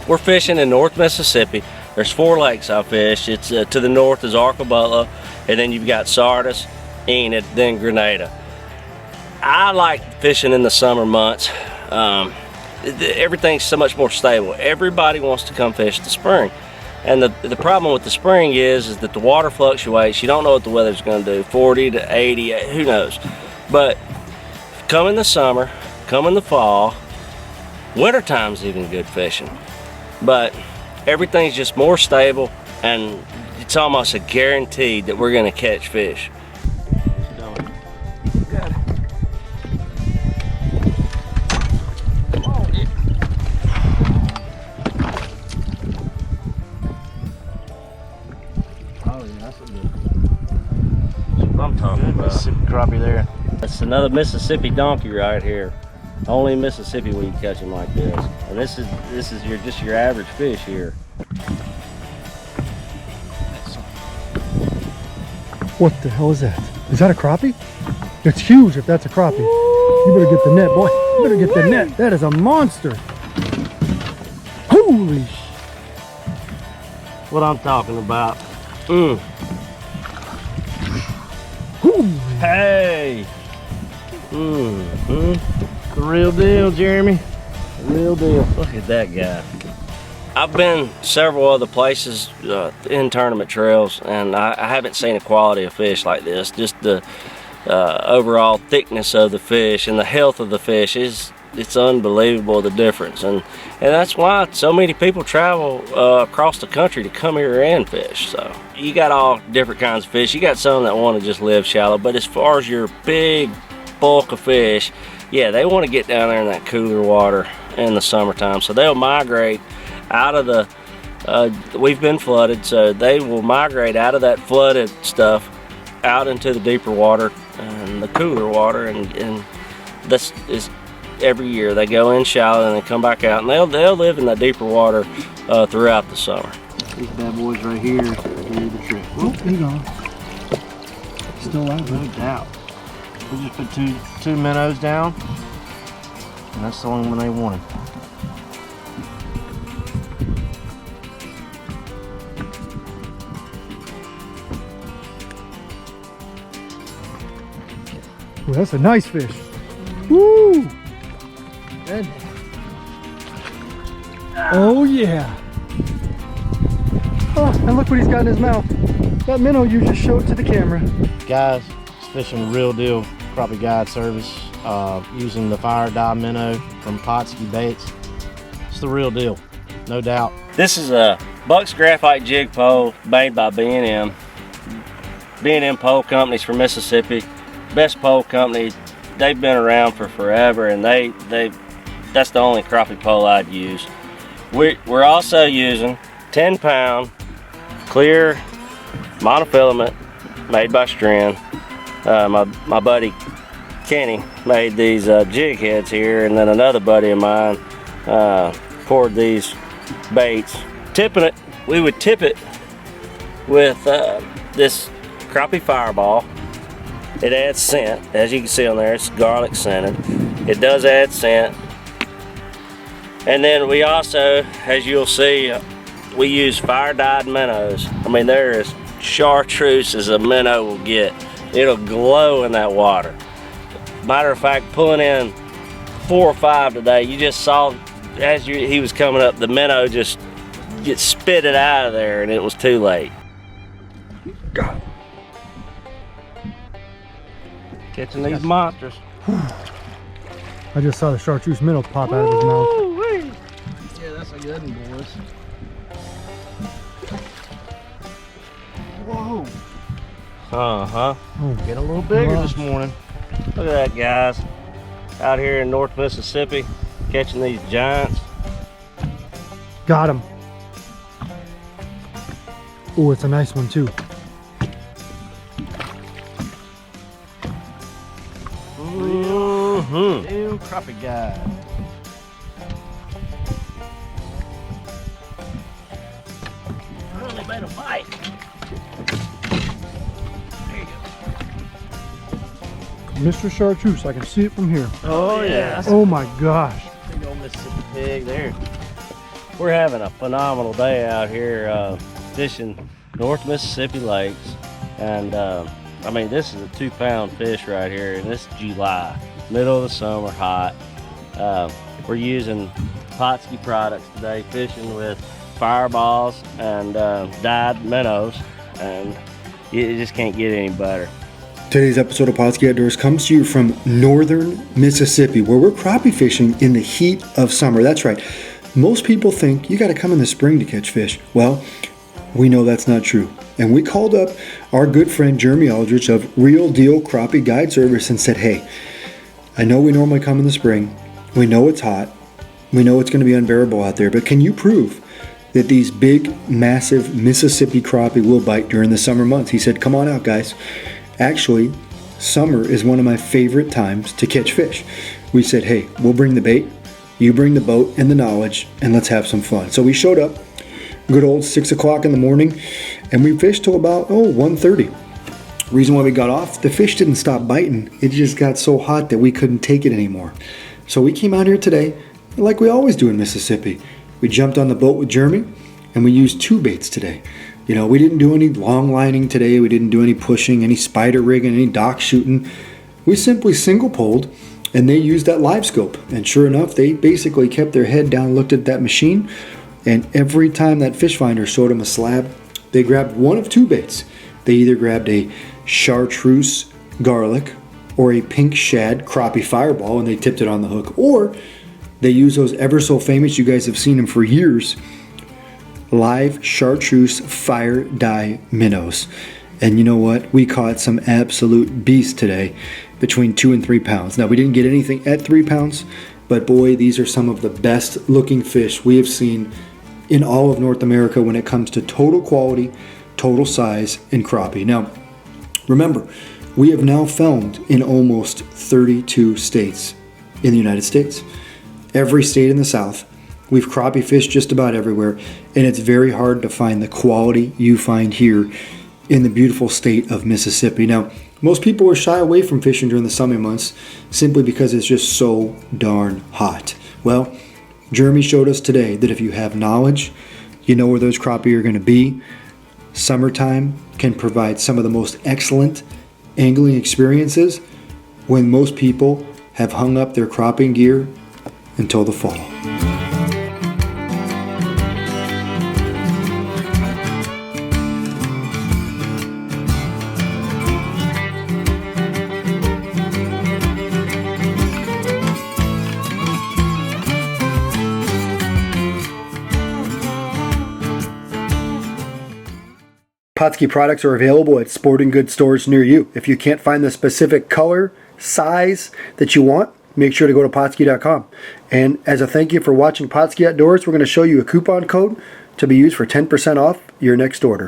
We're fishing in North Mississippi. There's 4 lakes I fish. It's to the north is Arcabutla, and then you've got Sardis, Enid, then Grenada. I like fishing in the summer months. Everything's so much more stable. Everybody wants to come fish the spring. And the problem with the spring is that the water fluctuates. You don't know what the weather's going to do, 40 to 80, who knows. But come in the summer, come in the fall, wintertime's even good fishing. But everything's just more stable, and it's almost a guarantee that we're going to catch fish. I'm talking about Mississippi crappie there. That's another Mississippi donkey right here. Only in Mississippi we can catch them like this. And this is just your average fish here. What the hell is that? Is that a crappie? It's huge if that's a crappie. You better get the net, boy. You better get the net. That is a monster. Holy sh! What I'm talking about. Hey! The real deal, Jeremy. The real deal. Look at that guy. I've been several other places in tournament trails, and I haven't seen a quality of fish like this. Just the overall thickness of the fish and the health of the fish it's unbelievable, the difference. And that's why so many people travel across the country to come here and fish. So you got all different kinds of fish. You got some that want to just live shallow, but as far as your big bulk of fish, yeah, they want to get down there in that cooler water in the summertime. So they'll migrate out of the we've been flooded, so they will migrate out of that flooded stuff out into the deeper water and the cooler water, and this is every year. They go in shallow and they come back out, and they'll live in that deeper water throughout the summer. These bad boys right here do the trick. Oh, he gone. Still out there. No doubt. We just put two minnows down, and that's the only one they wanted. Ooh, that's a nice fish. Woo! Good. Oh yeah. Oh, and look what he's got in his mouth. That minnow you just showed to the camera. Guys, it's fishing Real Deal Crappie Guide Service using the fire dye minnow from Pautzke baits. It's the real deal, no doubt. This is a Buck's graphite jig pole made by B&M. B&M pole companies from Mississippi. Best pole company. They've been around for forever, and that's the only crappie pole I'd use. We're also using 10-pound clear monofilament made by Stren. My buddy Kenny made these jig heads here, and then another buddy of mine poured these baits. Tipping it, we would tip it with this crappie fireball. It adds scent, as you can see on there. It's garlic scented. It does add scent. And then we also, as you'll see, we use fire dyed minnows. I mean, they're as chartreuse as a minnow will get. It'll glow in that water. Matter of fact, pulling in 4 or 5 today, you just saw as he was coming up, the minnow just get spitted out of there, and it was too late. God. Catching these monsters. I just saw the chartreuse minnow pop out of his mouth. Woo-wee. Yeah, that's a good one, boys. Whoa. Uh-huh. Oh, Getting a little bigger gosh. this morning. Look at that, guys. Out here in North Mississippi, catching these giants. Got him. Oh, it's a nice one too. Real crappie guide. Really made a bite. There you go. Mr. Chartreuse, I can see it from here. Oh yeah. Oh my gosh. Big old Mississippi pig there. We're having a phenomenal day out here fishing North Mississippi lakes, and I mean, this is a 2-pound fish right here, and this is July, middle of the summer, hot. We're using Pautzke products today, fishing with fireballs and dyed minnows, and you just can't get any better. Today's episode of Pautzke Outdoors comes to you from northern Mississippi, where we're crappie fishing in the heat of summer. That's right. Most people think you got to come in the spring to catch fish. Well, we know that's not true. And we called up our good friend Jeremy Aldrich of Real Deal Crappie Guide Service and said, hey, I know we normally come in the spring. We know it's hot. We know it's going to be unbearable out there. But can you prove that these big, massive Mississippi crappie will bite during the summer months? He said, come on out, guys. Actually, summer is one of my favorite times to catch fish. We said, hey, we'll bring the bait. You bring the boat and the knowledge, and let's have some fun. So we showed up, good old 6 o'clock in the morning, and we fished till about 1:30. Reason why we got off, the fish didn't stop biting. It just got so hot that we couldn't take it anymore. So we came out here today, like we always do in Mississippi. We jumped on the boat with Jeremy, and we used 2 baits today. You know, we didn't do any long lining today. We didn't do any pushing, any spider rigging, any dock shooting. We simply single poled, and they used that live scope. And sure enough, they basically kept their head down, looked at that machine, and every time that fish finder showed them a slab, they grabbed one of 2 baits. They either grabbed a chartreuse garlic or a pink shad crappie fireball, and they tipped it on the hook. Or they use those ever so famous, you guys have seen them for years, live chartreuse fire dye minnows. And you know what? We caught some absolute beasts today, between 2 and 3 pounds. Now, we didn't get anything at 3 pounds, but boy, these are some of the best looking fish we have seen in all of North America when it comes to total quality, total size, and crappie. Now, remember, we have now filmed in almost 32 states in the United States. Every state in the South. We've crappie fished just about everywhere, and it's very hard to find the quality you find here in the beautiful state of Mississippi. Now, most people are shy away from fishing during the summer months simply because it's just so darn hot. Well, Jeremy showed us today that if you have knowledge, you know where those crappie are going to be. Summertime can provide some of the most excellent angling experiences when most people have hung up their crappie gear until the fall. Pautzke products are available at sporting goods stores near you. If you can't find the specific color, size that you want, make sure to go to Pautzke.com. And as a thank you for watching Pautzke Outdoors, we're going to show you a coupon code to be used for 10% off your next order.